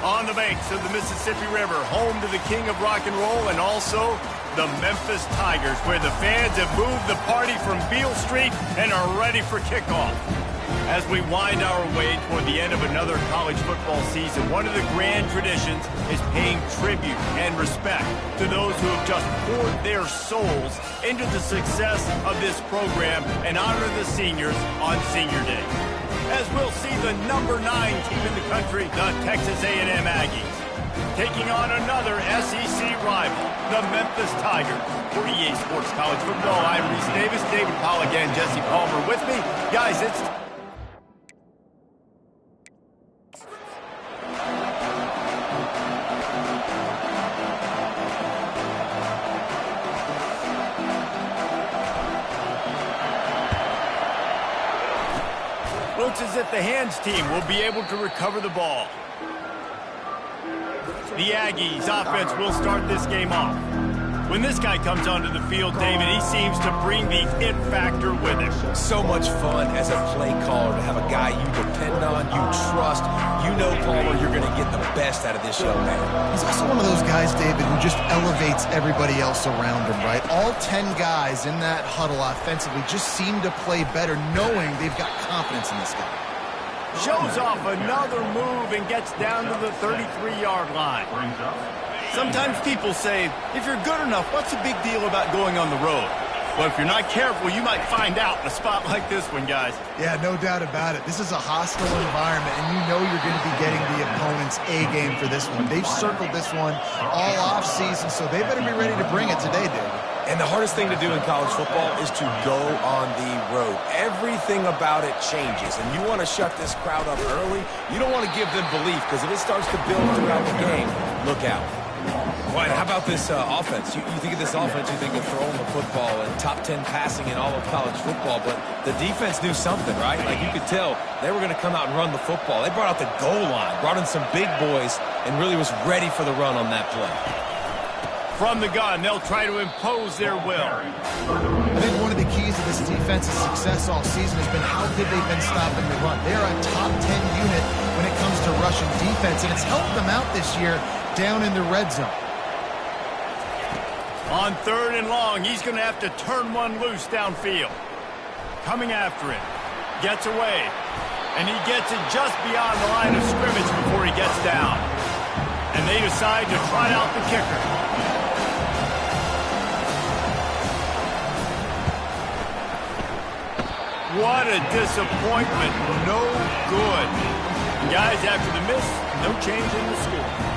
On the banks of the Mississippi River, home to the king of rock and roll and also the Memphis Tigers, where the fans have moved the party from Beale Street and are ready for kickoff. As we wind our way toward the end of another college football season, one of the grand traditions is paying tribute and respect to those who have just poured their souls into the success of this program and honor the seniors on Senior Day. As we'll see the number 9 team in the country, the Texas A&M Aggies, taking on another SEC rival, the Memphis Tigers. For EA Sports College Football, I'm Reese Davis, David Pollack, and Jesse Palmer with me. Guys, it's... Looks as if the hands team will be able to recover the ball. The Aggies offense will start this game off. When this guy comes onto the field, David, he seems to bring the it factor with him. So much fun as a play caller to have a guy you depend on, you trust. You know, Palmer, you're going to get the best out of this young man. He's also one of those guys, David, who just elevates everybody else around him, right? All 10 guys in that huddle offensively just seem to play better knowing they've got confidence in this guy. Shows off another move and gets down to the 33-yard line. Sometimes people say, if you're good enough, what's the big deal about going on the road? Well, if you're not careful, you might find out in a spot like this one, guys. Yeah, no doubt about it. This is a hostile environment, and you know you're going to be getting the opponent's A-game for this one. They've circled this one all off-season, so they better be ready to bring it today, David. And the hardest thing to do in college football is to go on the road. Everything about it changes, and you want to shut this crowd up early. You don't want to give them belief, because if it starts to build throughout the game, look out. Well, how about this offense? You think of this offense, you think of throwing the football and top 10 passing in all of college football, but the defense knew something, right? Like you could tell they were going to come out and run the football. They brought out the goal line, brought in some big boys, and really was ready for the run on that play. From the gun, they'll try to impose their will. I think one of the keys to this defense's success all season has been how good they've been stopping the run. They're a top 10 unit when it comes to rushing defense, and it's helped them out this year down in the red zone. On 3rd and long, he's going to have to turn one loose downfield. Coming after it. Gets away. And he gets it just beyond the line of scrimmage before he gets down. And they decide to trot out the kicker. What a disappointment. No good. And guys, after the miss, no change in the score.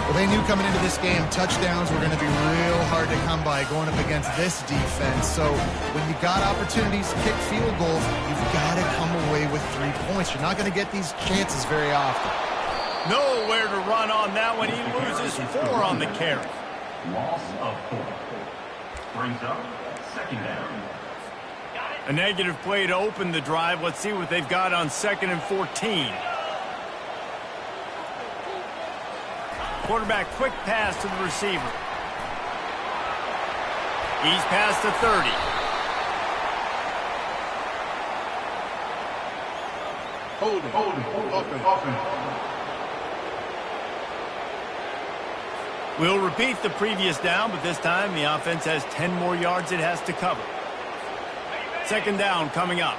Well, they knew coming into this game, touchdowns were going to be real hard to come by going up against this defense. So when you got opportunities to kick field goals, you've got to come away with 3 points. You're not going to get these chances very often. Nowhere to run on that one. He loses 4 on the carry. Loss of 4. Brings up 2nd down. A negative play to open the drive. Let's see what they've got on 2nd and 14. Quarterback quick pass to the receiver. He's past the 30. Holding. We'll repeat the previous down, but this time the offense has 10 more yards it has to cover. 2nd down coming up.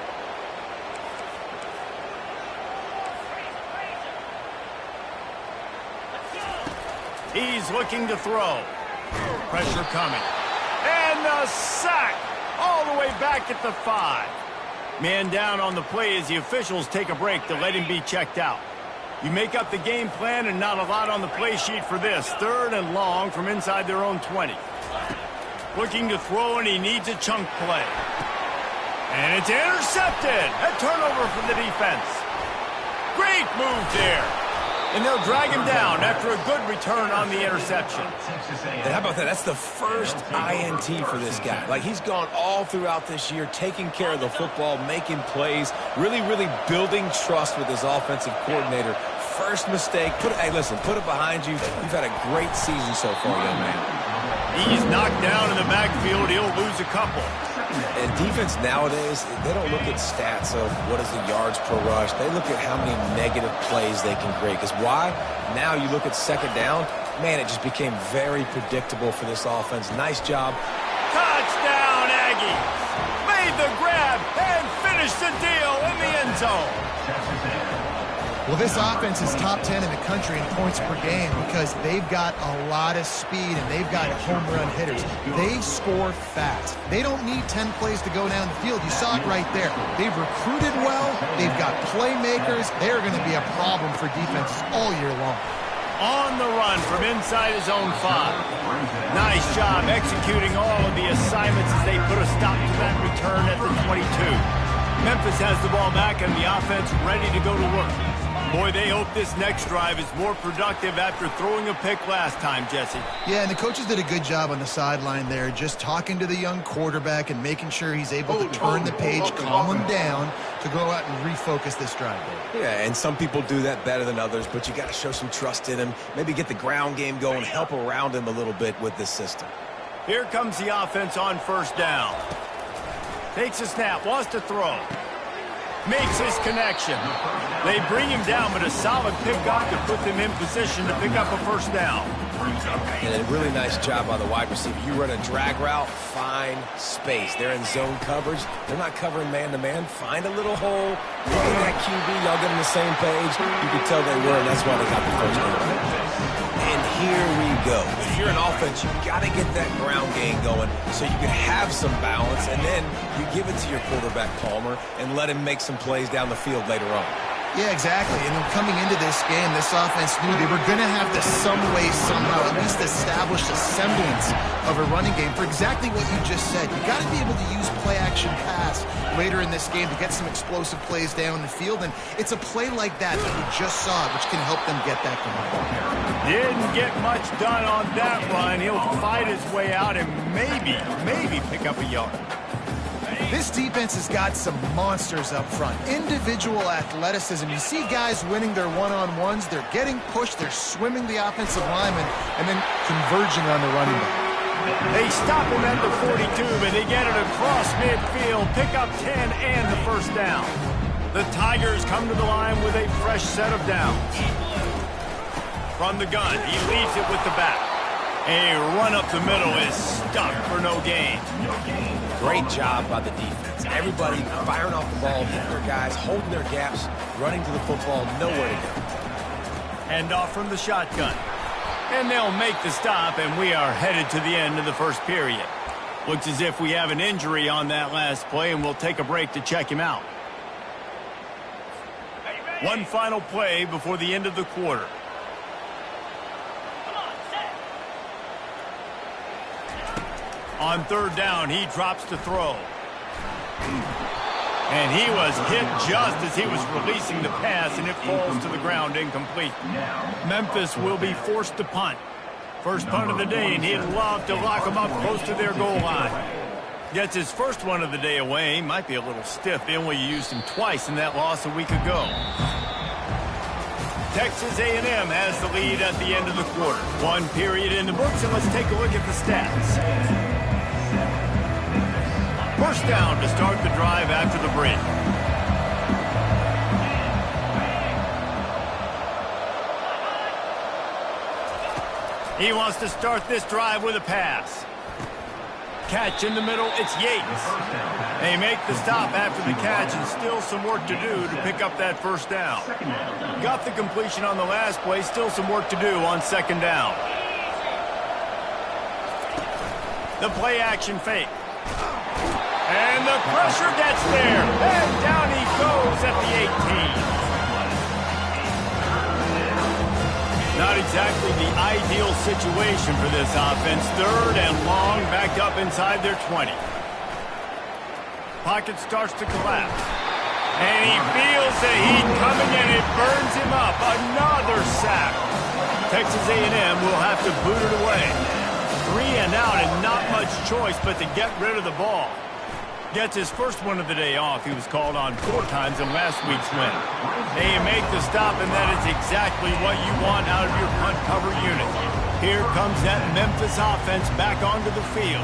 He's looking to throw. Pressure coming. And the sack all the way back at the 5. Man down on the play as the officials take a break to let him be checked out. You make up the game plan and not a lot on the play sheet for this. 3rd and long from inside their own 20. Looking to throw, and he needs a chunk play. And it's intercepted. A turnover for the defense. Great move there. And they'll drag him down after a good return on the interception. And how about that? That's the first INT for this guy. Like, he's gone all throughout this year, taking care of the football, making plays, really, really building trust with his offensive coordinator. First mistake. Hey, listen, put it behind you. You've had a great season so far, young man. He's knocked down in the backfield. He'll lose a couple. And defense nowadays, they don't look at stats of what is the yards per rush. They look at how many negative plays they can create. Because why? Now you look at second down, man, it just became very predictable for this offense. Nice job. Touchdown, Aggies! Made the grab and finished the deal in the end zone. Well, this offense is top 10 in the country in points per game because they've got a lot of speed and they've got home run hitters. They score fast. They don't need 10 plays to go down the field. You saw it right there. They've recruited well. They've got playmakers. They're going to be a problem for defenses all year long. On the run from inside his own 5. Nice job executing all of the assignments as they put a stop to that return at the 22. Memphis has the ball back and the offense ready to go to work. Boy, they hope this next drive is more productive after throwing a pick last time, Jesse. Yeah, and the coaches did a good job on the sideline there, just talking to the young quarterback and making sure he's able to turn the page, calm him down to go out and refocus this drive. Yeah, and some people do that better than others, but you got to show some trust in him. Maybe get the ground game going, help around him a little bit with this system. Here comes the offense on first down. Takes a snap, wants to throw. Makes his connection. They bring him down, but a solid pickup to put them in position to pick up a first down. And a really nice job by the wide receiver. You run a drag route, find space. They're in zone coverage. They're not covering man-to-man. Find a little hole. Look at that QB. Y'all get on the same page. You can tell they were, and that's why they got the first down. And here we go. If you're an offense, you've got to get that ground game going so you can have some balance, and then you give it to your quarterback, Palmer, and let him make some plays down the field later on. Yeah, exactly. And then coming into this game, this offense knew they were going to have to some way, somehow, at least establish a semblance of a running game for exactly what you just said. You got to be able to use play-action pass later in this game to get some explosive plays down the field. And it's a play like that we just saw, which can help them get that going. Didn't get much done on that run. He'll fight his way out and maybe pick up a yard. This defense has got some monsters up front. Individual athleticism. You see guys winning their one-on-ones. They're getting pushed. They're swimming the offensive lineman and then converging on the running back. They stop him at the 42, but they get it across midfield. Pick up 10 and the first down. The Tigers come to the line with a fresh set of downs. From the gun, he leaves it with the back. A run up the middle is stuck for no gain. Great job by the defense. Everybody firing off the ball, hitting their guys, holding their gaps, running to the football, nowhere to go. Hand off from the shotgun. And they'll make the stop, and we are headed to the end of the first period. Looks as if we have an injury on that last play, and we'll take a break to check him out. One final play before the end of the quarter. On third down, he drops to throw. And he was hit just as he was releasing the pass, and it falls to the ground incomplete. Memphis will be forced to punt. First punt of the day, and he'd love to lock them up close to their goal line. Gets his first one of the day away. Might be a little stiff. They only used him twice in that loss a week ago. Texas A&M has the lead at the end of the quarter. One period in the books, and let's take a look at the stats. First down to start the drive after the break. He wants to start this drive with a pass. Catch in the middle, it's Yates. They make the stop after the catch, and still some work to do to pick up that first down. Got the completion on the last play, still some work to do on second down. The play action fake. And the pressure gets there. And down he goes at the 18. Not exactly the ideal situation for this offense. Third and long, backed up inside their 20. Pocket starts to collapse. And he feels the heat coming, and it burns him up. Another sack. Texas A&M will have to boot it away. 3 and out, and not much choice but to get rid of the ball. Gets his first one of the day off. He was called on 4 times in last week's win. They make the stop, and that is exactly what you want out of your punt cover unit. Here comes that Memphis offense back onto the field.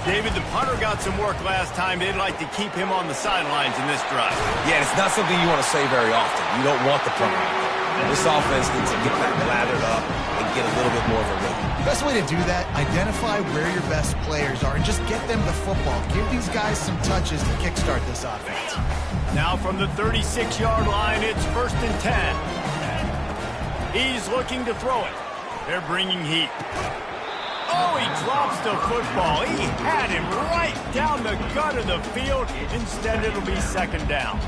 David, the punter got some work last time. They'd like to keep him on the sidelines in this drive. Yeah, it's not something you want to say very often. You don't want the punter out there. This offense needs to get that lathered up and get a little bit more of a rhythm. Best way to do that, identify where your best players are and just get them the football. Give these guys some touches to kickstart this offense. Now from the 36-yard line, it's 1st and 10. He's looking to throw it. They're bringing heat. Oh, he drops the football. He had him right down the gut of the field. Instead, it'll be 2nd down.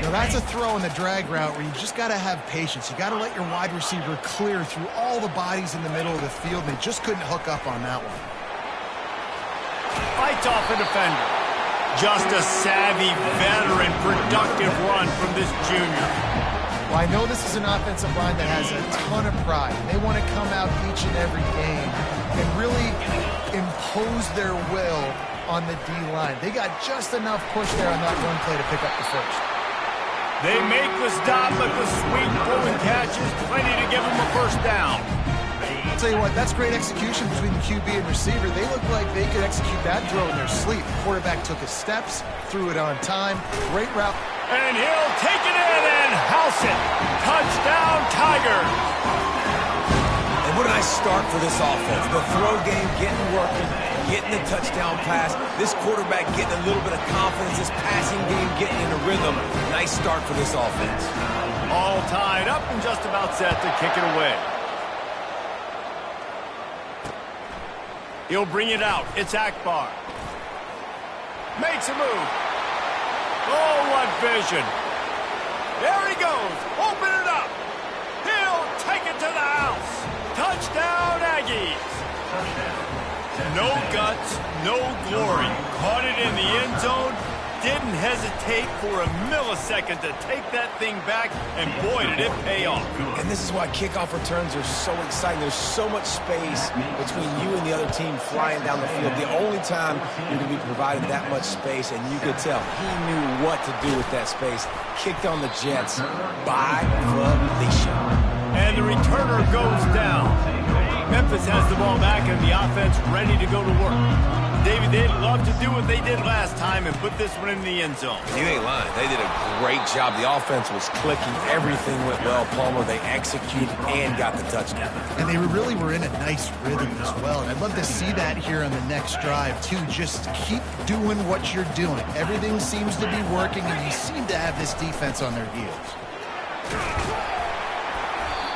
Now that's a throw in the drag route where you just got to have patience. You got to let your wide receiver clear through all the bodies in the middle of the field, and they just couldn't hook up on that one. Fights off a defender. Just a savvy, veteran, productive run from this junior. Well, I know this is an offensive line that has a ton of pride. They want to come out each and every game and really impose their will on the D-line. They got just enough push there on that run play to pick up the first. They make the stop, but the sweet throwing catch is plenty to give them a 1st down. I'll tell you what, that's great execution between the QB and receiver. They look like they could execute that throw in their sleep. The quarterback took his steps, threw it on time. Great route. And he'll take it in and house it. Touchdown, Tigers. And what a nice start for this offense. The throw game getting working, getting the touchdown pass. This quarterback getting a little bit of confidence. This passing game getting in a rhythm. Nice start for this offense. All tied up and just about set to kick it away. He'll bring it out. It's Akbar. Makes a move. Oh, what vision. There he goes. Open it up. He'll take it to the house. Touchdown, Aggies. No guts, no glory. Caught it in the end zone. Didn't hesitate for a millisecond to take that thing back, and boy, did it pay off. And this is why kickoff returns are so exciting. There's so much space between you and the other team flying down the field. The only time you're going to be provided that much space, and you could tell he knew what to do with that space. Kicked on the Jets by Felicia. And the returner goes down. Memphis has the ball back and the offense ready to go to work. David, they'd love to do what they did last time and put this one in the end zone. You ain't lying. They did a great job. The offense was clicking. Everything went well. Palmer, they executed and got the touchdown. And they really were in a nice rhythm as well. And I'd love to see that here on the next drive, too. Just keep doing what you're doing. Everything seems to be working, and you seem to have this defense on their heels.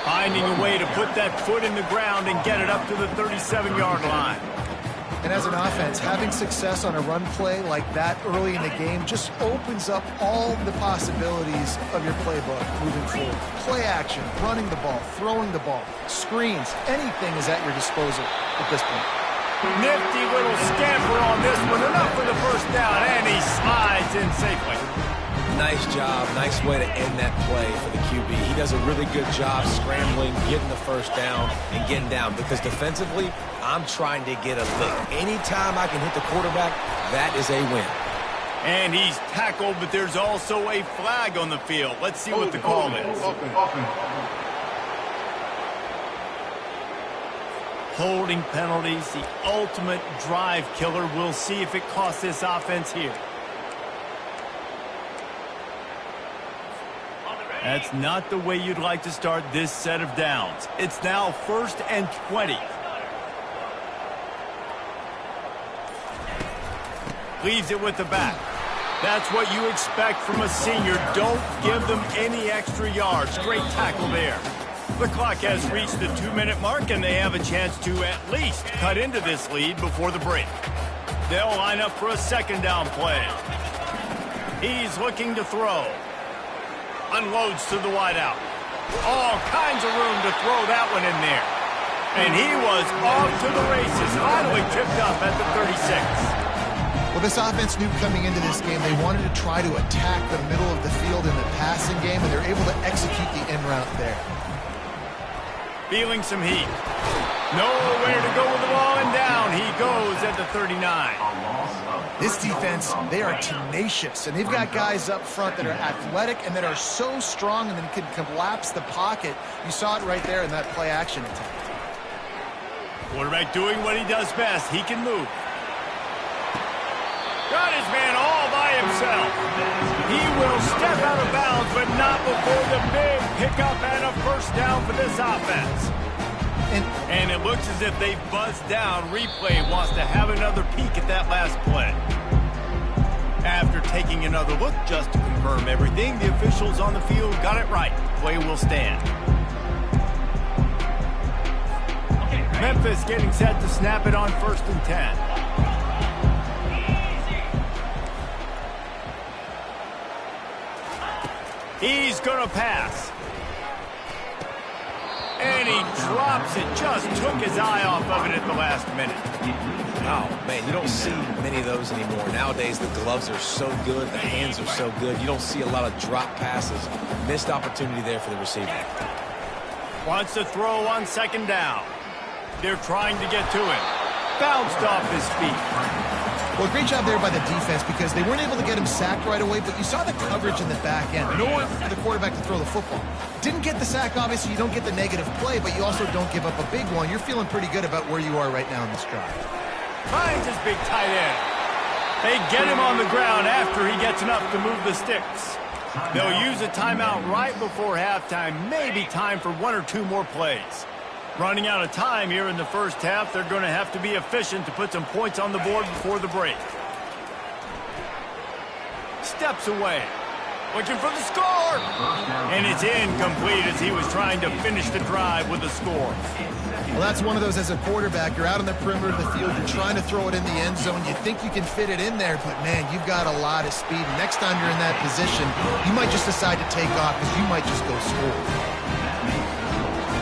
Finding a way to put that foot in the ground and get it up to the 37-yard line. And as an offense, having success on a run play like that early in the game just opens up all the possibilities of your playbook moving forward. Play action, running the ball, throwing the ball, screens, anything is at your disposal at this point. Nifty little scamper on this one. Enough for the 1st down, and he slides in safely. Nice job. Nice way to end that play for the QB. He does a really good job scrambling, getting the 1st down, and getting down. Because defensively, I'm trying to get a lick. Anytime I can hit the quarterback, that is a win. And he's tackled, but there's also a flag on the field. Let's see what the call is. Holding penalties, the ultimate drive killer. We'll see if it costs this offense here. That's not the way you'd like to start this set of downs. It's now 1st and 20. Leaves it with the back. That's what you expect from a senior. Don't give them any extra yards. Great tackle there. The clock has reached the 2-minute mark, and they have a chance to at least cut into this lead before the break. They'll line up for a 2nd down play. He's looking to throw. Unloads to the wideout. All kinds of room to throw that one in there. And he was off to the races, finally tripped up at the 36. Well, this offense knew coming into this game they wanted to try to attack the middle of the field in the passing game, and they're able to execute the end route there. Feeling some heat. Nowhere to go with the ball, and down he goes at the 39. This defense, they are tenacious, and they've got guys up front that are athletic and that are so strong and then can collapse the pocket. You saw it right there in that play-action attempt. Quarterback doing what he does best. He can move. Got his man all by himself. He will step out of bounds, but not before the big pickup and a first down for this offense. And it looks as if they've buzzed down. Replay wants to have another peek at that last play. After taking another look just to confirm everything, the officials on the field got it right. Play will stand. Memphis getting set to snap it on 1st and 10. He's going to pass. And he drops it. Just took his eye off of it at the last minute. Oh, man, you don't see many of those anymore. Nowadays, the gloves are so good. The hands are so good. You don't see a lot of drop passes. Missed opportunity there for the receiver. Wants to throw on 2nd down. They're trying to get to him. Bounced off his feet. Well, great job there by the defense because they weren't able to get him sacked right away, but you saw the coverage in the back end. Nowhere for the quarterback to throw the football. Didn't get the sack, obviously. You don't get the negative play, but you also don't give up a big one. You're feeling pretty good about where you are right now in this drive. Finds his big tight end. They get him on the ground after he gets enough to move the sticks. They'll use a timeout right before halftime. Maybe time for 1 or 2 more plays. Running out of time here in the first half, they're going to have to be efficient to put some points on the board before the break. Steps away. Looking for the score. And it's incomplete as he was trying to finish the drive with a score. Well, that's one of those as a quarterback. You're out on the perimeter of the field. You're trying to throw it in the end zone. You think you can fit it in there, but, man, you've got a lot of speed. Next time you're in that position, you might just decide to take off because you might just go score.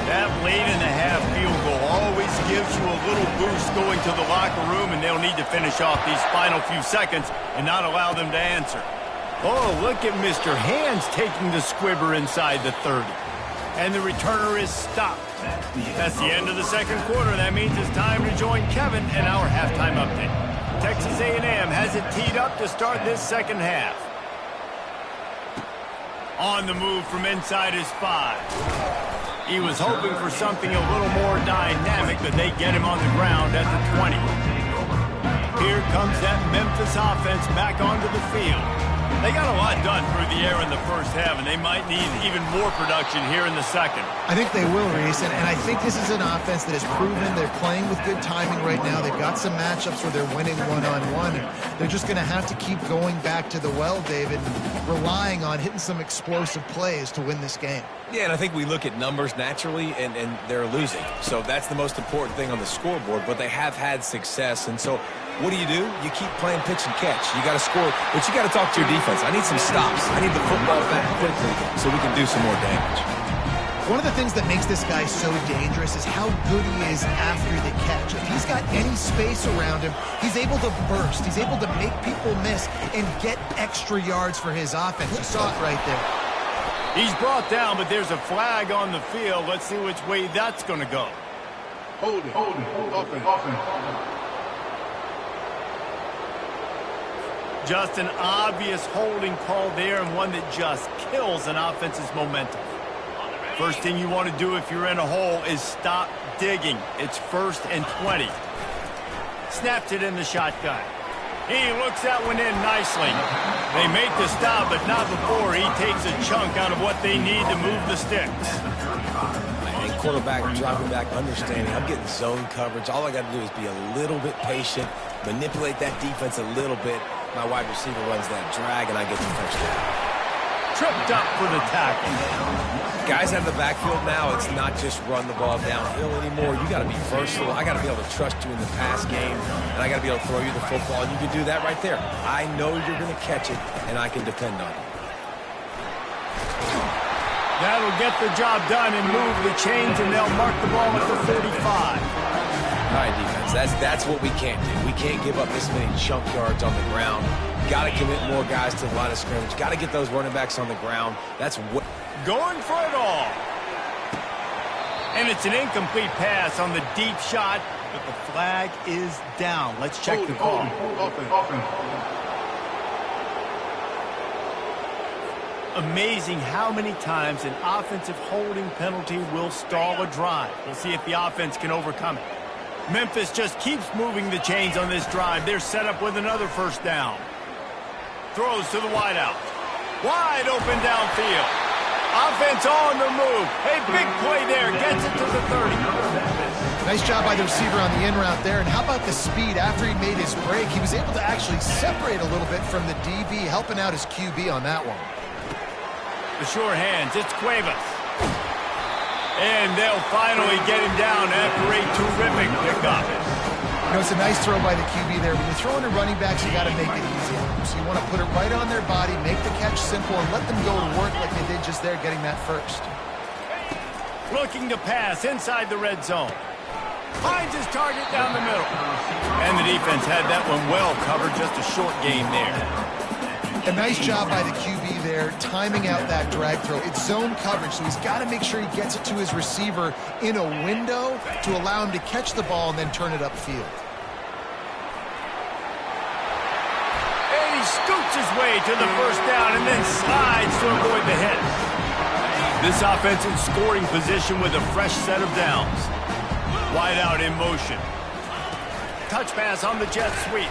That late-in-the-half field goal always gives you a little boost going to the locker room, and they'll need to finish off these final few seconds and not allow them to answer. Oh, look at Mr. Hands taking the squibber inside the 30. And the returner is stopped. That's the end of the second quarter. That means it's time to join Kevin and our halftime update. Texas A&M has it teed up to start this second half. On the move from inside his 5. He was hoping for something a little more dynamic, but they get him on the ground at the 20. Here comes that Memphis offense back onto the field. They got a lot done through the air in the first half, and they might need even more production here in the second. I think they will, Reese, and I think this is an offense that has proven they're playing with good timing right now. They've got some matchups where they're winning one-on-one. They're just going to have to keep going back to the well, David, and relying on hitting some explosive plays to win this game. Yeah, and I think we look at numbers naturally, and they're losing. So that's the most important thing on the scoreboard, but they have had success. And so what do? You keep playing pitch and catch. You got to score, but you got to talk to your defense. I need some stops. I need the football back quickly so we can do some more damage. One of the things that makes this guy so dangerous is how good he is after the catch. If he's got any space around him, he's able to burst. He's able to make people miss and get extra yards for his offense. You saw it right there. He's brought down, but there's a flag on the field. Let's see which way that's going to go. Hold it. Offense. Just an obvious holding call there, and one that just kills an offense's momentum. First thing you want to do if you're in a hole is stop digging. It's 1st and 20. Snaps it in the shotgun. He looks that one in nicely. They make the stop, but not before he takes a chunk out of what they need to move the sticks. And quarterback dropping back, understanding I'm getting zone coverage. All I got to do is be a little bit patient, manipulate that defense a little bit. My wide receiver runs that drag, and I get the first down. Tripped up for the tackle. Guys out of the backfield now, it's not just run the ball downhill anymore. You got to be versatile. I got to be able to trust you in the pass game, and I got to be able to throw you the football, and you can do that right there. I know you're going to catch it, and I can depend on it. That'll get the job done and move the chains, and they'll mark the ball at the 35. All right, defense, that's what we can't do. We can't give up this many chunk yards on the ground. Got to commit more guys to the line of scrimmage. Got to get those running backs on the ground. That's what... Going for it all. And it's an incomplete pass on the deep shot, but the flag is down. Let's check the call. Amazing how many times an offensive holding penalty will stall a drive. We'll see if the offense can overcome it. Memphis just keeps moving the chains on this drive. They're set up with another first down. Throws to the wideout. Wide open downfield. Offense on the move. A big play there. Gets it to the 30. Nice job by the receiver on the in route there. And how about the speed? After he made his break, he was able to actually separate a little bit from the DB, helping out his QB on that one. The sure hands. It's Cuevas. And they'll finally get him down after a terrific pickup. You know, it's a nice throw by the QB there. When you're throwing to running backs, you got to make it easy on them. So you want to put it right on their body, make the catch simple, and let them go to work like they did just there, getting that first. Looking to pass inside the red zone. Finds his target down the middle. And the defense had that one well covered. Just a short game there. A nice job by the QB there, timing out that drag throw. It's zone coverage, so he's got to make sure he gets it to his receiver in a window to allow him to catch the ball and then turn it upfield. And he scoots his way to the first down and then slides to avoid the hit. This offense in scoring position with a fresh set of downs. Wide out in motion. Touch pass on the jet sweep.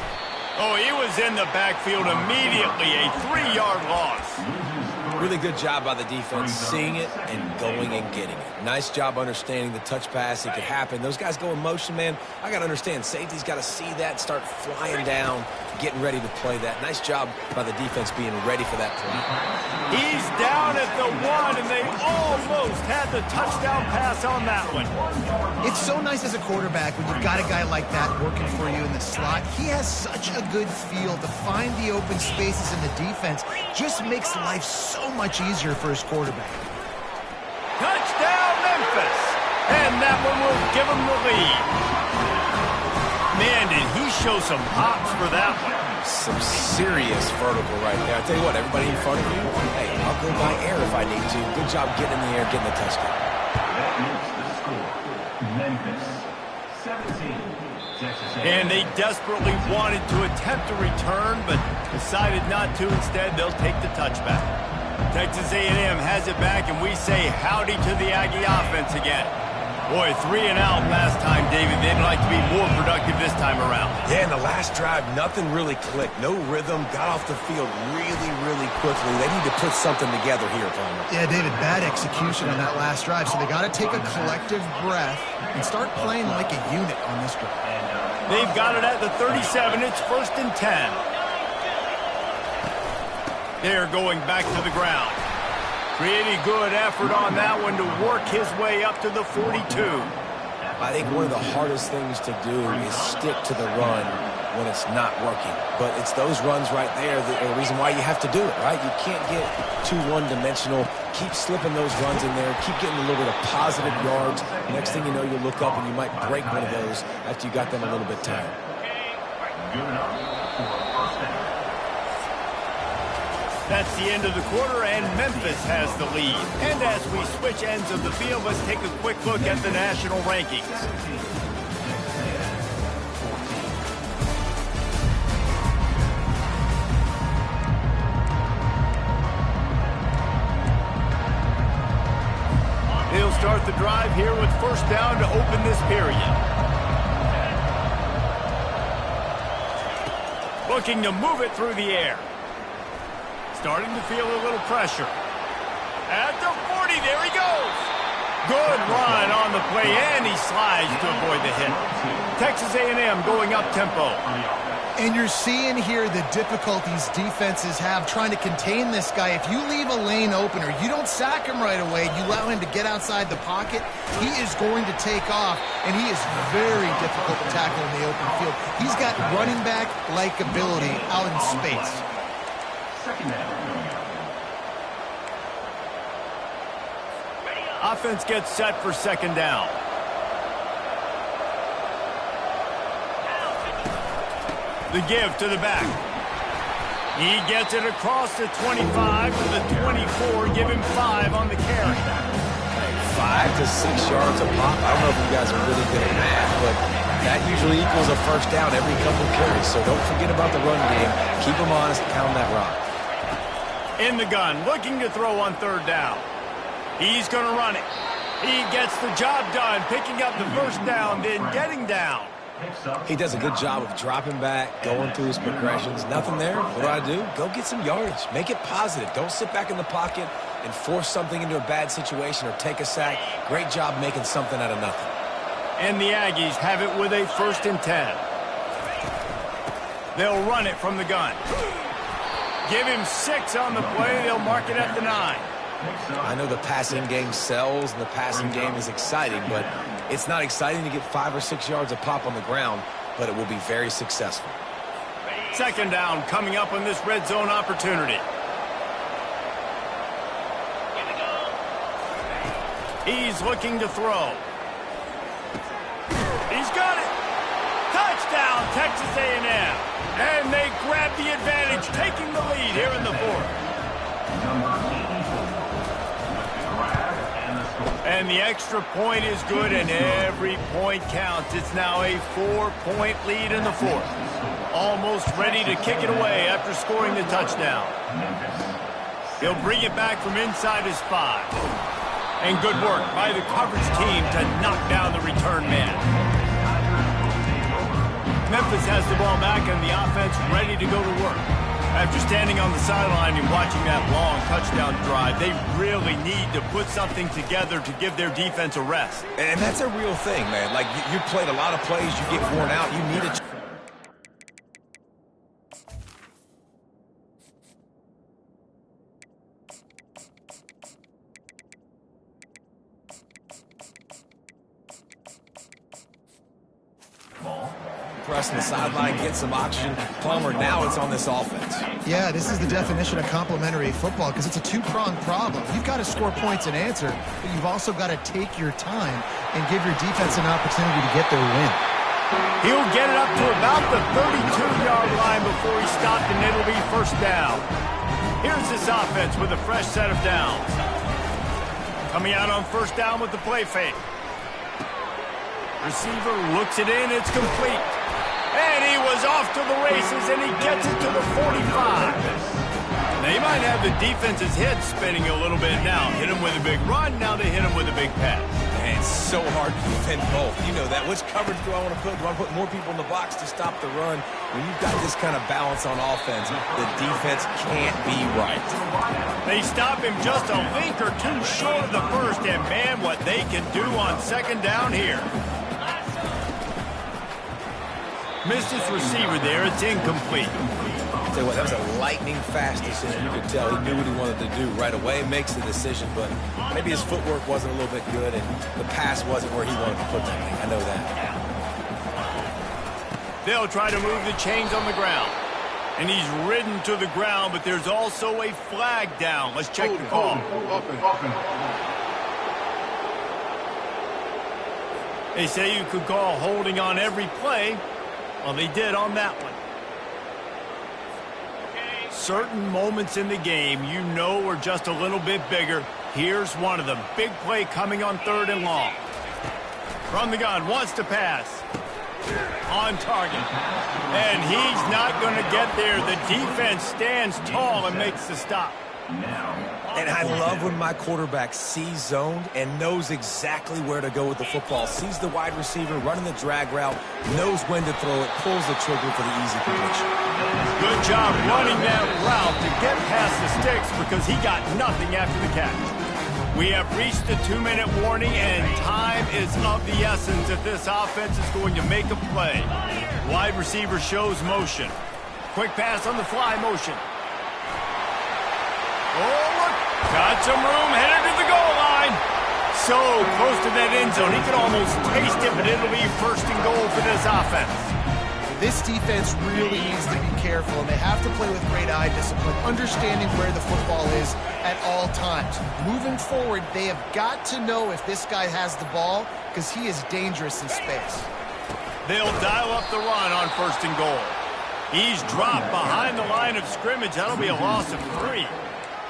Oh, he was in the backfield immediately. A 3-yard loss. Really good job by the defense, seeing it and going and getting it. Nice job understanding the touch pass. It could happen. Those guys go in motion, man. I got to understand, safety's got to see that, start flying down, getting ready to play that. Nice job by the defense being ready for that play. He's down at the 1, and they almost had the touchdown pass on that one. It's so nice as a quarterback when you've got a guy like that working for you in the slot. He has such a good feel to find the open spaces in the defense. Just makes life so much easier for his quarterback. Touchdown, Memphis! And that one will give him the lead. Man, did he show some hops for that one. Some serious vertical right there. I tell you what, everybody in front of you, hey, I'll go by air if I need to. Good job getting in the air, getting the touchdown. That makes the score. Memphis 17. Texas A&M. And they desperately wanted to attempt a return, but decided not to. Instead, they'll take the touchback. Texas A&M has it back, and we say howdy to the Aggie offense again. Boy, 3 and out last time, David. They'd like to be more productive this time around. Yeah, in the last drive, nothing really clicked. No rhythm, got off the field really, really quickly. They need to put something together here, Palmer. Yeah, David, bad execution on that last drive, so they got to take a collective breath and start playing like a unit on this drive. They've got it at the 37. It's 1st and 10. They're going back to the ground. Pretty good effort on that one to work his way up to the 42. I think one of the hardest things to do is stick to the run when it's not working. But it's those runs right there that are the reason why you have to do it, right? You can't get too one-dimensional. Keep slipping those runs in there. Keep getting a little bit of positive yards. Next thing you know, you look up and you might break one of those after you got them a little bit tired. Good enough for a first down. That's the end of the quarter, and Memphis has the lead. And as we switch ends of the field, let's take a quick look at the national rankings. He'll start the drive here with first down to open this period. Looking to move it through the air. Starting to feel a little pressure. At the 40, there he goes. Good run on the play, and he slides to avoid the hit. Texas A&M going up tempo. And you're seeing here the difficulties defenses have trying to contain this guy. If you leave a lane open or you don't sack him right away, you allow him to get outside the pocket, he is going to take off, and he is very difficult to tackle in the open field. He's got running back-like ability out in space. Second down. Offense gets set for second down. The give to the back. He gets it across the 25 to the 24. Give him 5 on the carry. 5 to 6 yards a pop. I don't know if you guys are really good at math, but that usually equals a first down every couple carries. So don't forget about the run game. Keep them honest, pound that rock. In the gun, looking to throw on third down. He's going to run it. He gets the job done, picking up the first down, then getting down. He does a good job of dropping back, going through his progressions. Nothing there. What do? Go get some yardage. Make it positive. Don't sit back in the pocket and force something into a bad situation or take a sack. Great job making something out of nothing. And the Aggies have it with a 1st and 10. They'll run it from the gun. Give him 6 on the play. They'll mark it at the 9. I know the passing game sells and the passing game is exciting, but it's not exciting to get 5 or 6 yards of pop on the ground, but it will be very successful. 2nd down coming up on this red zone opportunity. He's looking to throw. He's got it. Touchdown, Texas A&M. And they grab the advantage, taking the lead here in the 4th. And the extra point is good, and every point counts. It's now a 4-point lead in the 4th. Almost ready to kick it away after scoring the touchdown. He'll bring it back from inside his 5. And good work by the coverage team to knock down the return man. Memphis has the ball back and the offense ready to go to work. After standing on the sideline and watching that long touchdown drive, they really need to put something together to give their defense a rest. And that's a real thing, man. Like, you played a lot of plays, you get worn out, you need a... Pressing the sideline, get some oxygen. Palmer, now it's on this offense. Yeah, this is the definition of complementary football because it's a two-pronged problem. You've got to score points and answer, but you've also got to take your time and give your defense an opportunity to get their win. He'll get it up to about the 32-yard line before he's stopped, and it'll be 1st down. Here's this offense with a fresh set of downs. Coming out on 1st down with the play fake. Receiver looks it in, it's complete. And he was off to the races, and he gets it to the 45. Now, you might have the defense's head spinning a little bit now. Hit him with a big run, now they hit him with a big pass. And it's so hard to defend both. You know that. Which coverage do I want to put? Do I want to put more people in the box to stop the run? When you've got this kind of balance on offense, the defense can't be right. They stop him just a link or two short of the first, and man, what they can do on 2nd down here. Missed his receiver there. It's incomplete. I'll tell you what, that was a lightning-fast decision. You could tell he knew what he wanted to do right away. Makes the decision, but maybe his footwork wasn't a little bit good, and the pass wasn't where he wanted to put that thing. I know that. They'll try to move the chains on the ground. And he's ridden to the ground, but there's also a flag down. Let's check the call. They say you could call holding on every play. Well, they did on that one. Certain moments in the game you know are just a little bit bigger. Here's one of them. Big play coming on 3rd and long. From the gun, wants to pass. On target. And he's not going to get there. The defense stands tall and makes the stop. And I love when my quarterback sees zoned and knows exactly where to go with the football. Sees the wide receiver running the drag route, knows when to throw it, pulls the trigger for the easy completion. Good job running that route to get past the sticks because he got nothing after the catch. We have reached the 2-minute warning, and time is of the essence if this offense is going to make a play. Wide receiver shows motion. Quick pass on the fly motion. Oh, look. Got some room, headed to the goal line. So close to that end zone, he could almost taste it, but it'll be 1st and goal for this offense. This defense really needs to be careful, and they have to play with great eye discipline, understanding where the football is at all times. Moving forward, they have got to know if this guy has the ball, because he is dangerous in space. They'll dial up the run on 1st and goal. He's dropped behind the line of scrimmage. That'll be a loss of 3.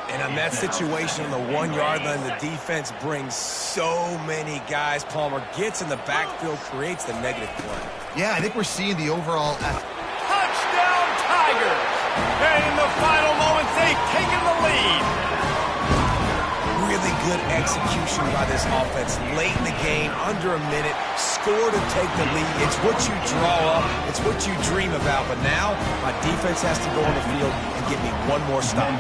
And on that situation on the 1-yard line, the defense brings so many guys. Palmer gets in the backfield, creates the negative play. Yeah, I think we're seeing the overall... Touchdown, Tigers! And in the final moments, they've taken the lead. Really good execution by this offense late in the game, under a minute, score to take the lead. It's what you draw up. It's what you dream about. But now, my defense has to go on the field and give me one more stop.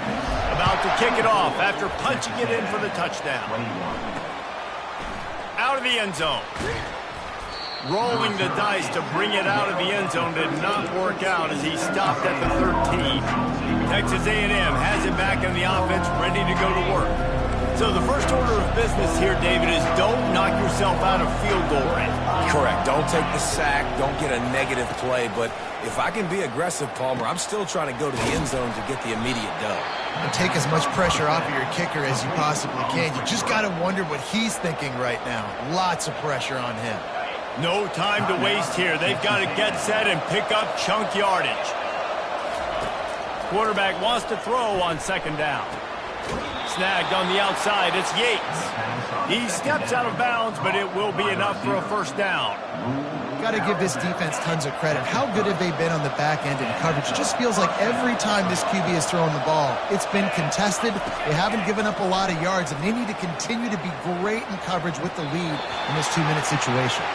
About to kick it off after punching it in for the touchdown. Out of the end zone. Rolling the dice to bring it out of the end zone did not work out as he stopped at the 13. Texas A&M has it back in the offense, ready to go to work. So the first order of business here, David, is don't knock yourself out of field goal range. Correct. Don't take the sack. Don't get a negative play. But if I can be aggressive, Palmer, I'm still trying to go to the end zone to get the immediate dub. And take as much pressure off of your kicker as you possibly can. You just got to wonder what he's thinking right now. Lots of pressure on him. No time to waste here. They've got to get set and pick up chunk yardage. Quarterback wants to throw on second down. Snagged on the outside. It's Yates. He steps out of bounds, but it will be enough for a first down. Got to give this defense tons of credit. How good have they been on the back end in coverage? It just feels like every time this QB has thrown the ball, it's been contested. They haven't given up a lot of yards, and they need to continue to be great in coverage with the lead in this 2-minute situation.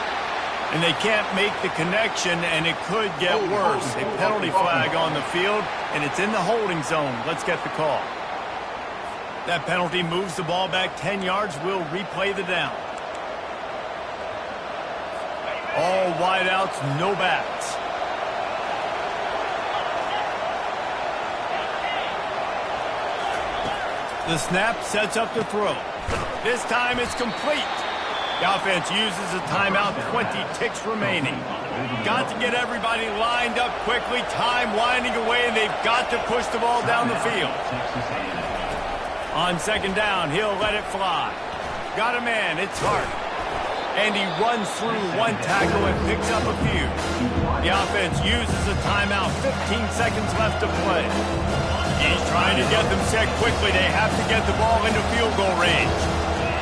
And they can't make the connection, and it could get worse. A penalty flag on the field, and it's in the holding zone. Let's get the call. That penalty moves the ball back 10 yards. We'll replay the down. All wideouts, no backs. The snap sets up the throw. This time it's complete. The offense uses a timeout, 20 ticks remaining. Got to get everybody lined up quickly, time winding away, and they've got to push the ball down the field. On second down, he'll let it fly. Got a man, it's Hart. And he runs through one tackle and picks up a few. The offense uses a timeout, 15 seconds left to play. He's trying to get them set quickly. They have to get the ball into field goal range.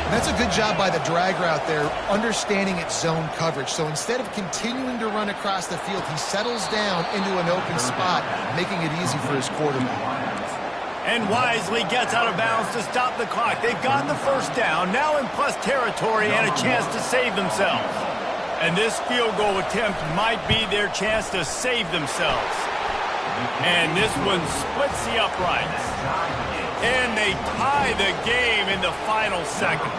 That's a good job by the drag route there, understanding its zone coverage. So instead of continuing to run across the field, he settles down into an open spot, making it easy for his quarterback. And wisely gets out of bounds to stop the clock. They've got the first down, now in plus territory and a chance to save themselves. And this field goal attempt might be their chance to save themselves. And this one splits the uprights. And they tie the game in the final seconds.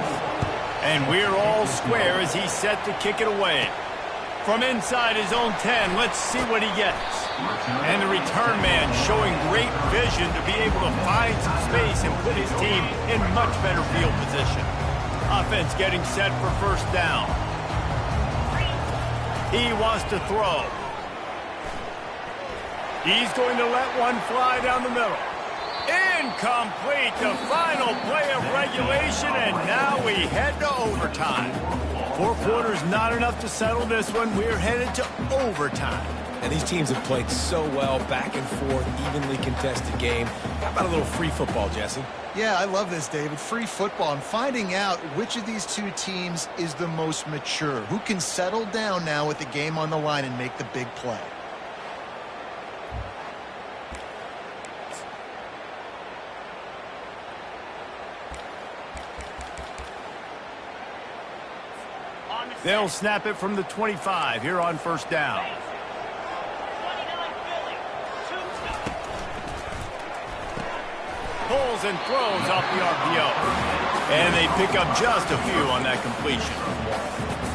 And we're all square as he's set to kick it away. From inside his own 10, let's see what he gets. And the return man showing great vision to be able to find some space and put his team in much better field position. Offense getting set for first down. He wants to throw. He's going to let one fly down the middle. Incomplete, the final play of regulation, and now we head to overtime. 4 quarters not enough to settle this one. We're headed to overtime. And these teams have played so well, back and forth, evenly contested game. How about a little free football, Jesse? Yeah, I love this, David. Free football and finding out which of these two teams is the most mature, who can settle down now with the game on the line and make the big play. They'll snap it from the 25 here on first down. Pulls and throws off the RPO. And they pick up just a few on that completion.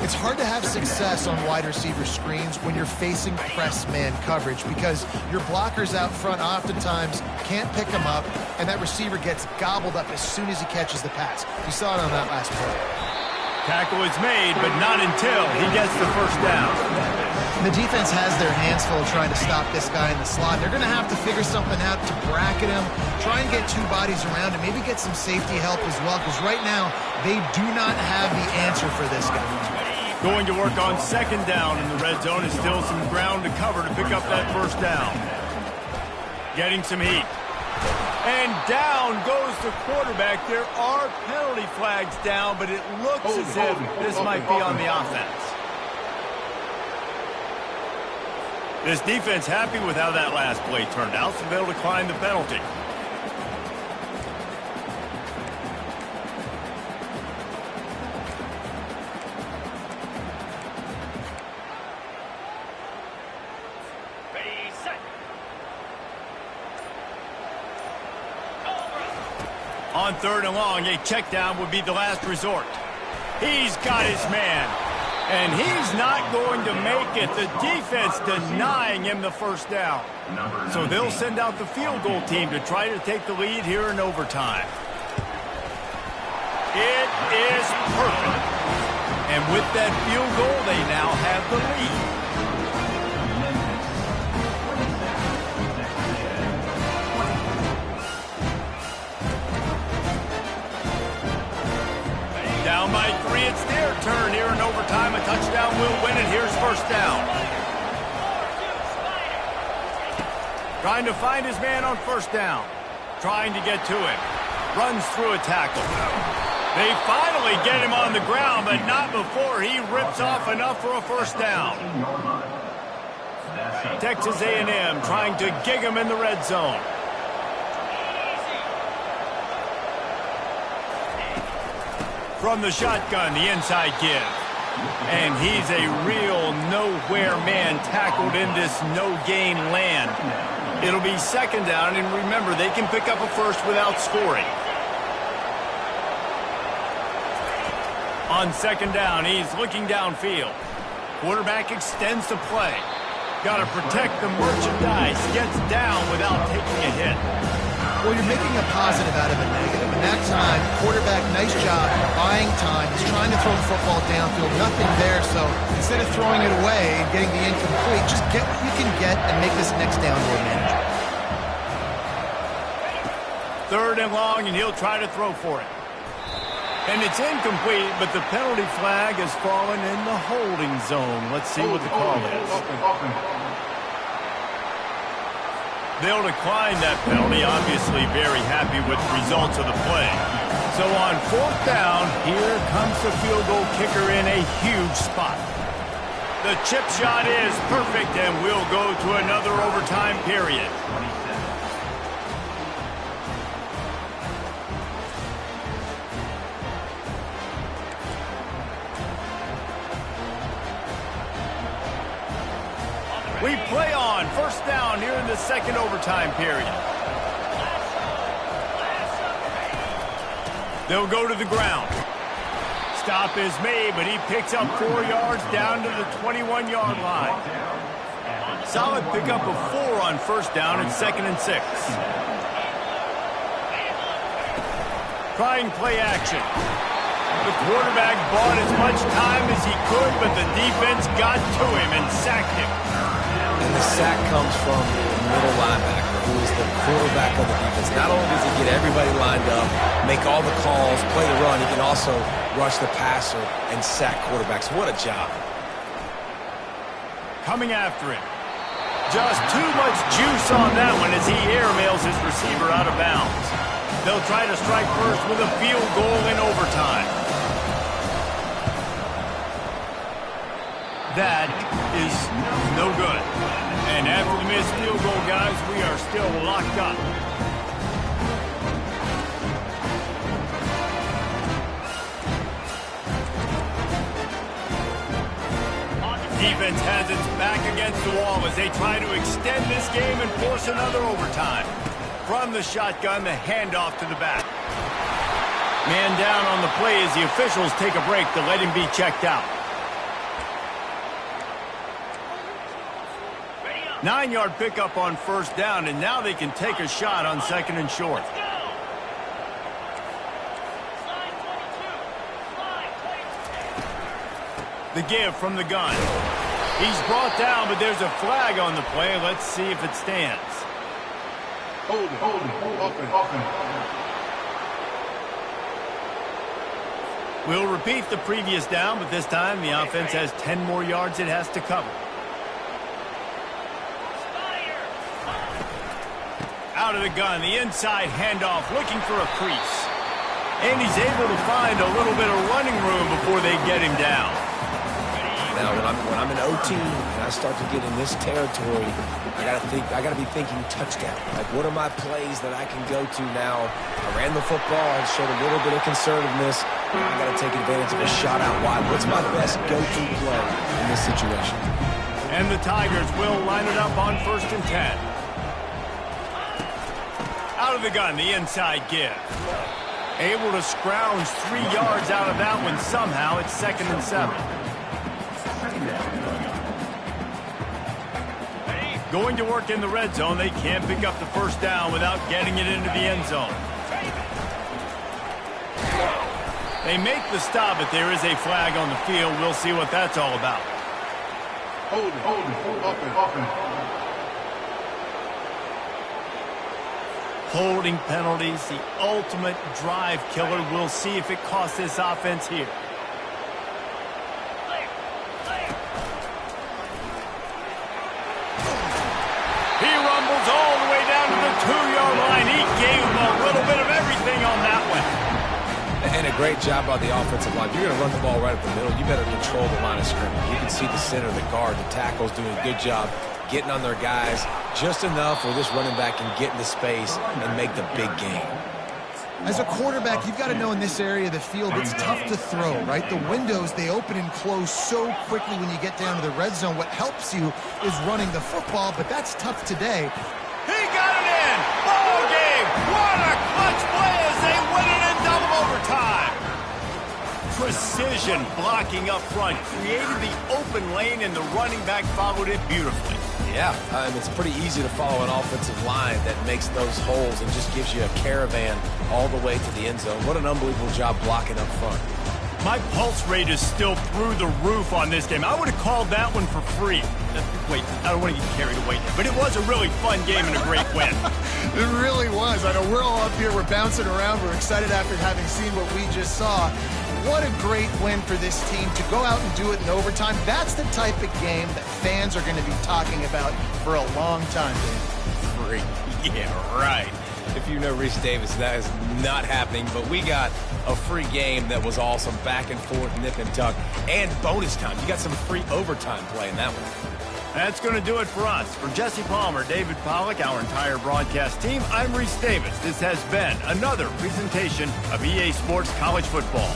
It's hard to have success on wide receiver screens when you're facing press man coverage because your blockers out front oftentimes can't pick them up, and that receiver gets gobbled up as soon as he catches the pass. You saw it on that last play. Tackle is made, but not until he gets the first down. The defense has their hands full trying to stop this guy in the slot. They're going to have to figure something out to bracket him, try and get 2 bodies around him, maybe get some safety help as well, because right now they do not have the answer for this guy. Going to work on second down in the red zone is still some ground to cover to pick up that first down. Getting some heat. And down goes the quarterback. There are penalty flags down, but it looks as if this might be on the offense. This defense happy with how that last play turned out, so they'll decline the penalty. On 3rd and long, a check down would be the last resort. He's got his man. And he's not going to make it. The defense denying him the first down. So they'll send out the field goal team to try to take the lead here in overtime. It is perfect. And with that field goal, they now have the lead. Down by 3, it's their turn here in overtime. A touchdown will win it. Here's first down. Trying to find his man on first down. Trying to get to him. Runs through a tackle. They finally get him on the ground, but not before he rips off enough for a first down. Texas A&M trying to gig him in the red zone. From the shotgun, the inside give. And he's a real nowhere man tackled in this no-gain land. It'll be second down, and remember, they can pick up a first without scoring. On second down, he's looking downfield. Quarterback extends the play. Got to protect the merchandise. Gets down without taking a hit. Well, you're making a positive out of a negative. And that time, quarterback, nice job, buying time. He's trying to throw the football downfield. Nothing there, so instead of throwing it away and getting the incomplete, just get what you can get and make this next down more manageable. 3rd and long, and he'll try to throw for it. And it's incomplete, but the penalty flag has fallen in the holding zone. Let's see what the call is. They'll decline that penalty, obviously very happy with the results of the play. So on 4th down, here comes the field goal kicker in a huge spot. The chip shot is perfect, and we'll go to another overtime period. We play on. First down here in the second overtime period. They'll go to the ground. Stop is made, but he picks up 4 yards down to the 21-yard line. Solid pickup of 4 on first down and 2nd and 6. Trying play action. The quarterback bought as much time as he could, but the defense got to him and sacked him. And the sack comes from the middle linebacker, who is the quarterback of the defense. Not only does he get everybody lined up, make all the calls, play the run, he can also rush the passer and sack quarterbacks. What a job. Coming after him. Just too much juice on that one as he airmails his receiver out of bounds. They'll try to strike first with a field goal in overtime. That is no good. And after the missed field goal, guys, we are still locked up. Defense has its back against the wall as they try to extend this game and force another overtime. From the shotgun, the handoff to the back. Man down on the play as the officials take a break to let him be checked out. 9-yard pickup on first down, and now they can take a shot on 2nd and short. The give from the gun. He's brought down, but there's a flag on the play. Let's see if it stands. Hold it. Offense. We'll repeat the previous down, but this time the offense has 10 more yards it has to cover. Out of the gun, the inside handoff, looking for a crease. And he's able to find a little bit of running room before they get him down. Now, when I'm in OT and I start to get in this territory, I gotta be thinking touchdown. Like, what are my plays that I can go to now? I ran the football, I showed a little bit of conservativeness. I gotta take advantage of a shot out wide. What's my best go-to play in this situation? And the Tigers will line it up on 1st and 10. Out of the gun, the inside give. Able to scrounge 3 yards out of that one somehow. It's 2nd and 7. Going to work in the red zone. They can't pick up the first down without getting it into the end zone. They make the stop, but there is a flag on the field. We'll see what that's all about. Hold it. Holding penalties, the ultimate drive killer. We'll see if it costs this offense here. He rumbles all the way down to the 2-yard line. He gave him a little bit of everything on that one. And a great job by the offensive line. If you're going to run the ball right up the middle, you better control the line of scrimmage. You can see the center, the guard, the tackle's doing a good job getting on their guys just enough where this running back can get into space and make the big game. As a quarterback, you've got to know in this area of the field, it's tough to throw, right? The windows, they open and close so quickly when you get down to the red zone. What helps you is running the football, but that's tough today. He got it in! Ball game! What a clutch play as they win it in double overtime! Precision blocking up front, created the open lane, and the running back followed it beautifully. Yeah, it's pretty easy to follow an offensive line that makes those holes and just gives you a caravan all the way to the end zone. What an unbelievable job blocking up front. My pulse rate is still through the roof on this game. I would have called that one for free. Wait, I don't want to get carried away here, but it was a really fun game and a great win. It really was. I know we're all up here, we're bouncing around, we're excited after having seen what we just saw. What a great win for this team to go out and do it in overtime. That's the type of game that fans are going to be talking about for a long time, Dan. Free. Yeah, right. If you know Reese Davis, that is not happening, but we got a free game that was awesome, back and forth, nip and tuck, and bonus time. You got some free overtime play in that one. That's going to do it for us. For Jesse Palmer, David Pollack, our entire broadcast team, I'm Reese Davis. This has been another presentation of EA Sports College Football.